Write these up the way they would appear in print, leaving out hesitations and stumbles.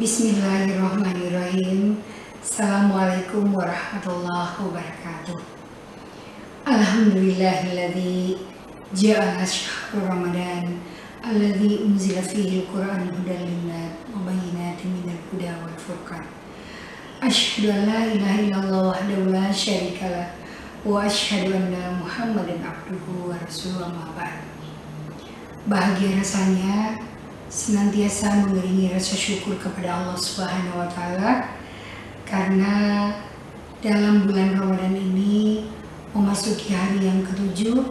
Bismillahirrahmanirrahim. Assalamualaikum warahmatullahi wabarakatuh. Alhamdulillahilladzi ja'ala syahrul Ramadan alladzi unzila fihi al-Qur'an hudan lin-nas wa bayyinatin minal huda wal furqan. Asyhadu an la ilaha illallah wahdahu la syarikalah wa asyhadu anna Muhammadan abduhu wa rasuluhu amma ba'd. Bahagia rasanya senantiasa mengiringi rasa syukur kepada Allah Subhanahu wa Ta'ala, karena dalam bulan Ramadan ini memasuki hari yang ke-7,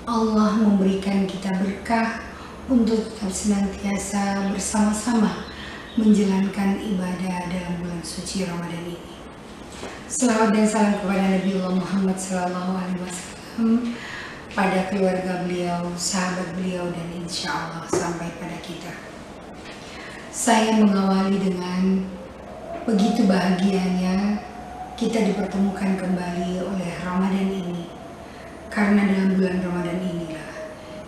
Allah memberikan kita berkah untuk tetap senantiasa bersama-sama menjalankan ibadah dalam bulan suci Ramadan ini. Selawat dan salam kepada Nabi Muhammad SAW, pada keluarga beliau, sahabat beliau, dan insya Allah sampai pada kita. Saya mengawali dengan begitu bahagianya kita dipertemukan kembali oleh Ramadan ini, karena dalam bulan Ramadan inilah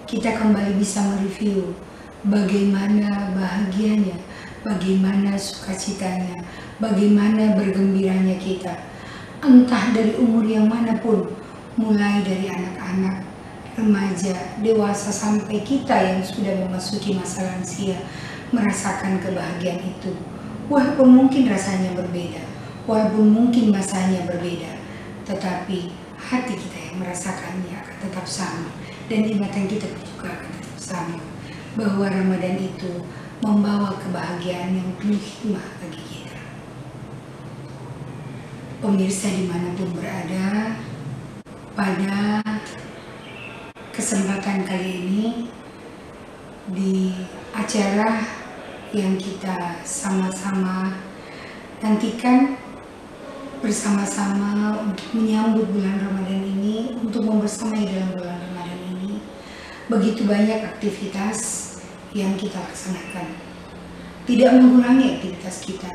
kita kembali bisa mereview bagaimana bahagianya, bagaimana sukacitanya, bagaimana bergembiranya kita, entah dari umur yang manapun, mulai dari anak-anak, remaja, dewasa, sampai kita yang sudah memasuki masa lansia merasakan kebahagiaan itu. Walaupun mungkin rasanya berbeda, walaupun mungkin masanya berbeda, tetapi hati kita yang merasakannya akan tetap sama, dan ingatan kita juga akan tetap sama, bahwa Ramadan itu membawa kebahagiaan yang penuh hikmah bagi kita. Pemirsa dimanapun berada, pada kesempatan kali ini di acara yang kita sama-sama nantikan bersama-sama untuk menyambut bulan Ramadan ini, untuk membersamai dalam bulan Ramadan ini, begitu banyak aktivitas yang kita laksanakan. Tidak mengurangi aktivitas kita,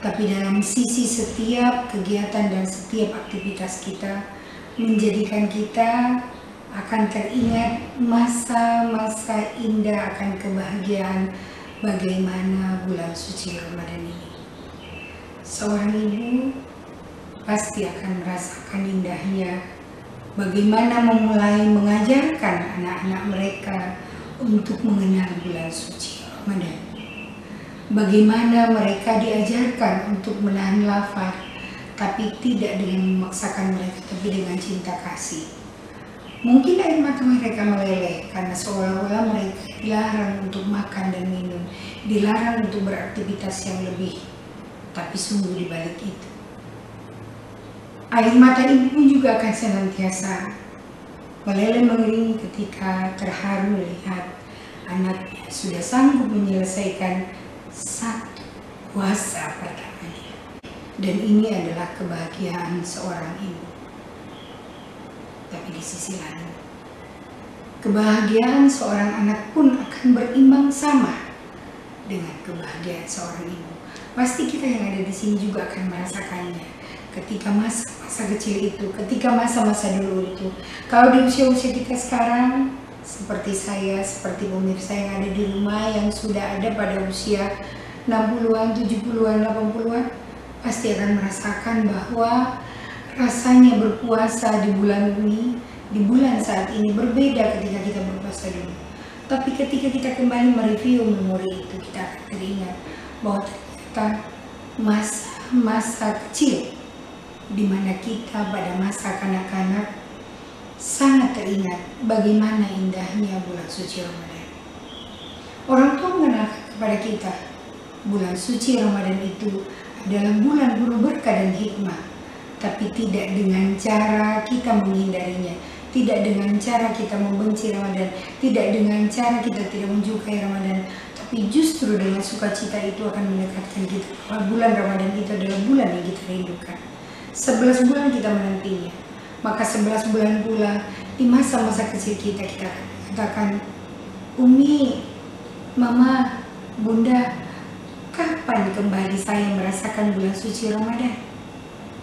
tapi dalam sisi setiap kegiatan dan setiap aktivitas kita menjadikan kita akan teringat masa-masa indah akan kebahagiaan bagaimana bulan suci Ramadan ini. Seorang ibu pasti akan merasakan indahnya bagaimana memulai mengajarkan anak-anak mereka untuk mengenal bulan suci Ramadan. Bagaimana mereka diajarkan untuk menahan lapar, tapi tidak dengan memaksakan mereka, tapi dengan cinta kasih. Mungkin air mata mereka meleleh karena seolah-olah mereka dilarang untuk makan dan minum, dilarang untuk beraktivitas yang lebih. Tapi sungguh di balik itu, air mata ibu pun juga akan senantiasa meleleh mengiringi ketika terharu melihat anaknya sudah sanggup menyelesaikan satu puasa pertamanya. Dan ini adalah kebahagiaan seorang ibu. Tapi di sisi lain, kebahagiaan seorang anak pun akan berimbang sama dengan kebahagiaan seorang ibu. Pasti kita yang ada di sini juga akan merasakannya. Ketika masa-masa kecil itu, ketika masa-masa dulu itu, kalau di usia-usia kita sekarang, seperti saya, seperti pemirsa yang ada di rumah yang sudah ada pada usia 60-an, 70-an, 80-an, pasti akan merasakan bahwa rasanya berpuasa di bulan ini, di bulan saat ini berbeda ketika kita berpuasa dulu. Tapi ketika kita kembali mereview memori itu, kita akan teringat bahwa ternyata masa kecil di mana kita pada masa kanak-kanak sangat teringat bagaimana indahnya bulan suci Ramadan. Orang tua mengenalkan kepada kita bulan suci Ramadan itu adalah bulan penuh berkah dan hikmah, tapi tidak dengan cara kita menghindarinya, tidak dengan cara kita membenci Ramadan, tidak dengan cara kita tidak menyukai Ramadan, tapi justru dengan sukacita itu akan mendekatkan kita bahwa bulan Ramadan itu adalah bulan yang kita rindukan. 11 bulan kita menantinya, maka 11 bulan pula di masa-masa kecil kita akan katakan, Umi, Mama, Bunda, kapan kembali saya merasakan bulan suci Ramadan?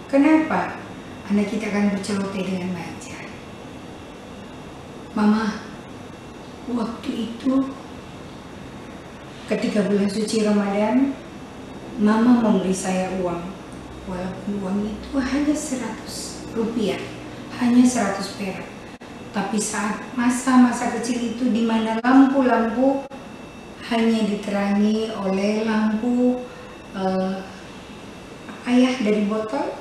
Kenapa? Anak kita akan berceloteh dengan manja. Mama, waktu itu ketika bulan suci Ramadan, Mama memberi saya uang, walaupun uang itu hanya 100 rupiah, hanya 100 perak. Tapi saat masa-masa kecil itu di mana lampu-lampu hanya diterangi oleh lampu ayah dari botol,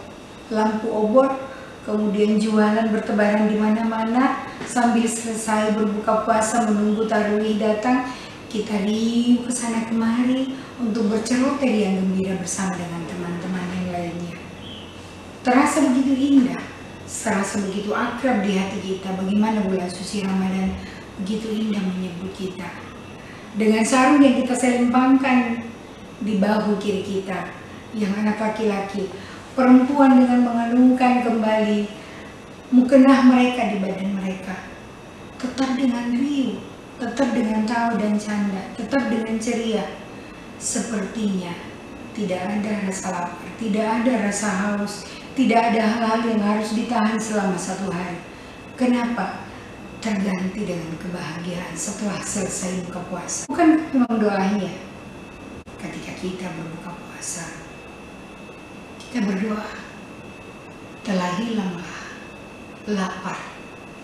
lampu obor, kemudian jualan bertebaran di mana-mana, sambil selesai berbuka puasa menunggu tarawih datang, kita riuh ke sana kemari untuk berceloteh yang gembira bersama dengan teman-teman yang lainnya. Terasa begitu indah, terasa begitu akrab di hati kita. Bagaimana bulan suci Ramadan begitu indah menyebut kita. Dengan sarung yang kita selempangkan di bahu kiri kita, yang anak laki-laki, perempuan dengan mengalungkan kembali mukena mereka di badan mereka, tetap dengan riuh, tetap dengan tawa dan canda, tetap dengan ceria. Sepertinya tidak ada rasa lapar, tidak ada rasa haus, tidak ada hal-hal yang harus ditahan selama 1 hari. Kenapa? Terganti dengan kebahagiaan setelah selesai buka puasa. Bukan memang doanya ketika kita berbuka puasa, kita berdoa, telah hilanglah lapar,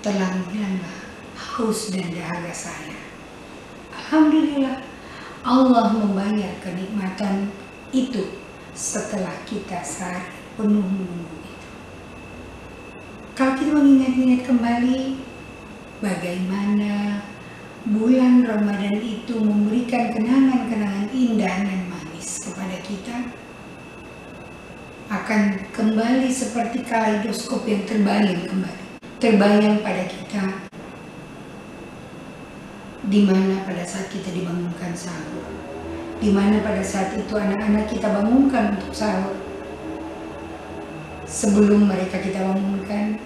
telah hilanglah haus dan dahaga saya. Alhamdulillah, Allah membayar kenikmatan itu setelah kita sehari penuh menunggu itu. Kalau kita mengingat-ingat kembali bagaimana bulan Ramadan itu memberikan kenangan-kenangan indah dan manis kepada kita, akan kembali seperti kaleidoskop yang terbayang kembali, terbayang pada kita, di mana pada saat kita dibangunkan sahur, di mana pada saat itu anak-anak kita bangunkan untuk sahur. Sebelum mereka kita bangunkan,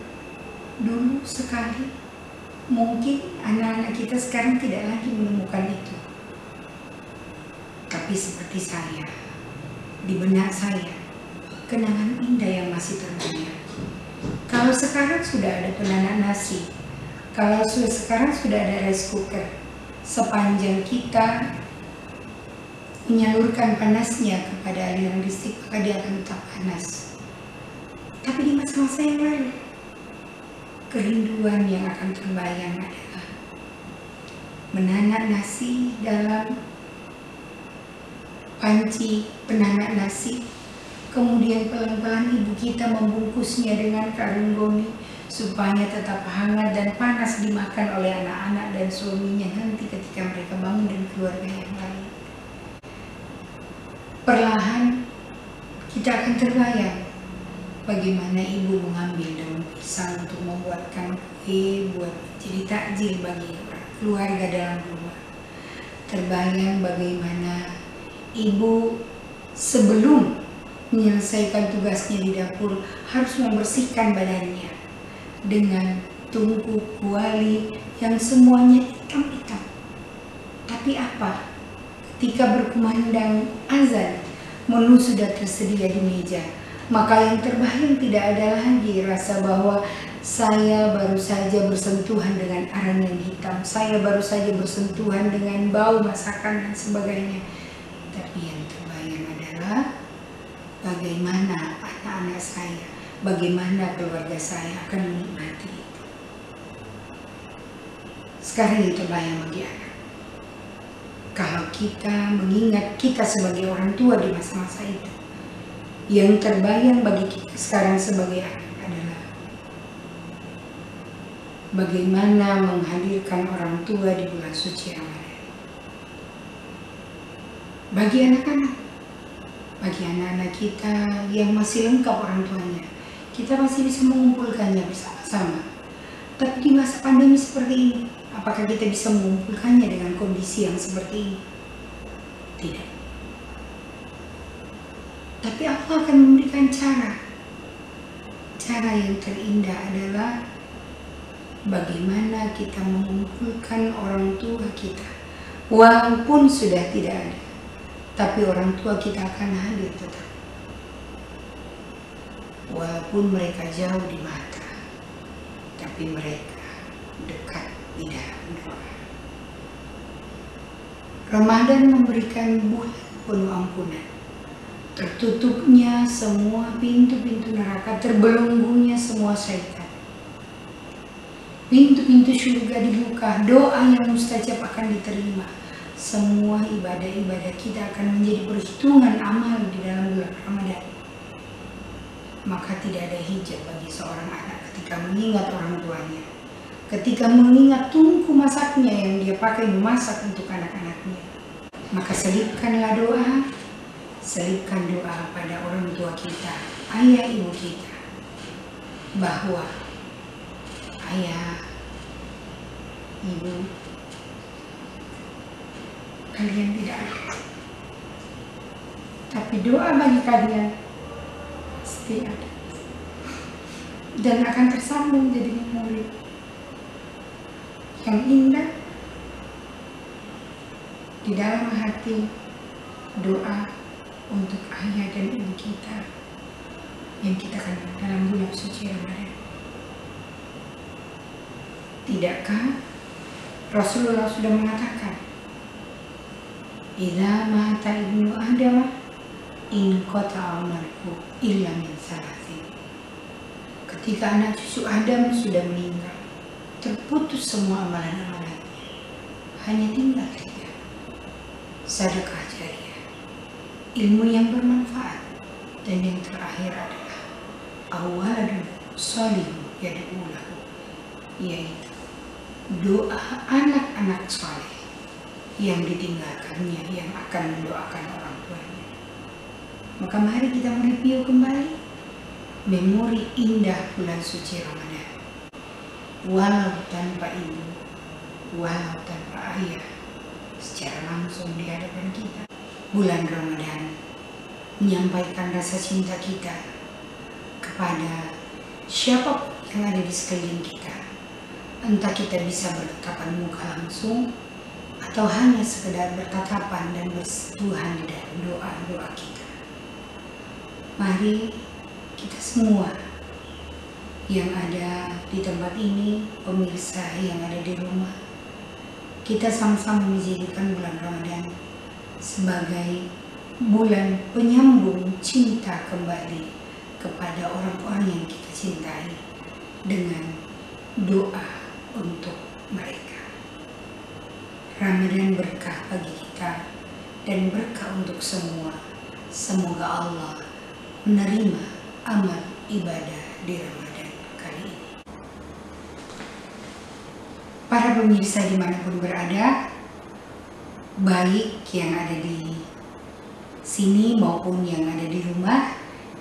dulu sekali, mungkin anak-anak kita sekarang tidak lagi menemukan itu. Tapi seperti saya, di benak saya, kenangan indah yang masih terbayang. Kalau sekarang sudah ada penanak nasi, kalau sekarang sudah ada rice cooker, sepanjang kita menyalurkan panasnya kepada aliran listrik, maka dia akan tetap panas. Tapi di masa-masa yang lalu, kerinduan yang akan terbayang adalah menanak nasi dalam panci penanak nasi, kemudian pelan-pelan ibu kita membungkusnya dengan karung goni supaya tetap hangat dan panas dimakan oleh anak-anak dan suaminya nanti ketika mereka bangun dan keluarga yang lain. Perlahan kita akan terbayang bagaimana ibu mengambil daun pisang untuk membuatkan kue, buat jadi takjil bagi keluarga dalam rumah. Terbayang bagaimana ibu sebelum menyelesaikan tugasnya di dapur harus membersihkan badannya dengan tungku, kuali yang semuanya hitam-hitam. Tapi apa? Ketika berkumandang azan, menu sudah tersedia di meja. Maka yang terbayang tidak ada lagi rasa bahwa saya baru saja bersentuhan dengan arang yang hitam, saya baru saja bersentuhan dengan bau masakan dan sebagainya. Tapi yang terbayang adalah bagaimana anak-anak saya, bagaimana keluarga saya akan menikmati itu. Sekarang itu terbayang bagi anak. Kalau kita mengingat kita sebagai orang tua di masa-masa itu, yang terbayang bagi kita sekarang sebagai anak adalah bagaimana menghadirkan orang tua di bulan suci Ramadan. Bagi anak-anak kita yang masih lengkap orang tuanya, kita masih bisa mengumpulkannya bersama-sama. Tapi di masa pandemi seperti ini, apakah kita bisa mengumpulkannya dengan kondisi yang seperti ini? Tidak. Tapi Allah akan memberikan cara. Cara yang terindah adalah bagaimana kita mengumpulkan orang tua kita. Walaupun sudah tidak ada, tapi orang tua kita akan hadir tetap. Walaupun mereka jauh di mata, tapi mereka dekat di dalam doa. Ramadan memberikan bulan penuh ampunan. tertutupnya semua pintu-pintu neraka, terbelenggunya semua syaitan. Pintu-pintu surga dibuka, doa yang mustajab akan diterima. Semua ibadah-ibadah kita akan menjadi perhitungan amal di dalam bulan Ramadan. Maka tidak ada hijab bagi seorang anak ketika mengingat orang tuanya, ketika mengingat tungku masaknya yang dia pakai memasak untuk anak-anaknya. Maka selipkanlah doa, selipkan doa pada orang tua kita, ayah ibu kita, bahwa ayah, ibu, kalian tidak ada, tapi doa bagi kalian pasti ada dan akan tersambung jadi memori yang indah di dalam hati. Doa untuk ayah dan ibu kita yang kita kenal dalam bulan suci Ramadan. Tidakkah Rasulullah sudah mengatakan, "Idza mata ibnu Adam in qata'a amaluhu illa min salasin." Ketika anak cucu Adam sudah meninggal, terputus semua amalan-amalannya, hanya tinggal 3: sedekah jariyah, ilmu yang bermanfaat, dan yang terakhir adalah awaladun sholihun yad'u lahu, yaitu doa anak-anak soleh yang ditinggalkannya yang akan mendoakan orang tuanya. Maka mari kita mereview kembali memori indah bulan suci Ramadan. Walau tanpa ibu, walau tanpa ayah secara langsung di hadapan kita, bulan Ramadan menyampaikan rasa cinta kita kepada siapapun yang ada di sekeliling kita. Entah kita bisa bertatapan muka langsung atau hanya sekedar bertatapan dan bersentuhan di dalam doa-doa kita. Mari kita semua yang ada di tempat ini, pemirsa yang ada di rumah, kita sama-sama menjadikan bulan Ramadan sebagai bulan penyambung cinta kembali kepada orang-orang yang kita cintai dengan doa untuk mereka. Ramadan berkah bagi kita dan berkah untuk semua. Semoga Allah menerima amal ibadah di Ramadan kali ini. Para pemirsa dimanapun berada, baik yang ada di sini maupun yang ada di rumah,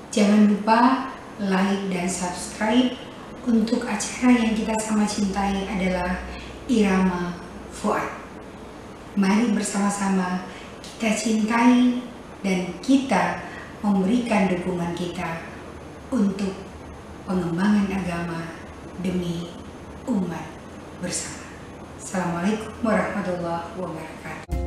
jangan lupa like dan subscribe untuk acara yang kita sama cintai adalah Irama Fuad. Mari bersama-sama kita cintai dan kita memberikan dukungan kita untuk pengembangan agama demi umat bersama. Assalamualaikum warahmatullahi wabarakatuh.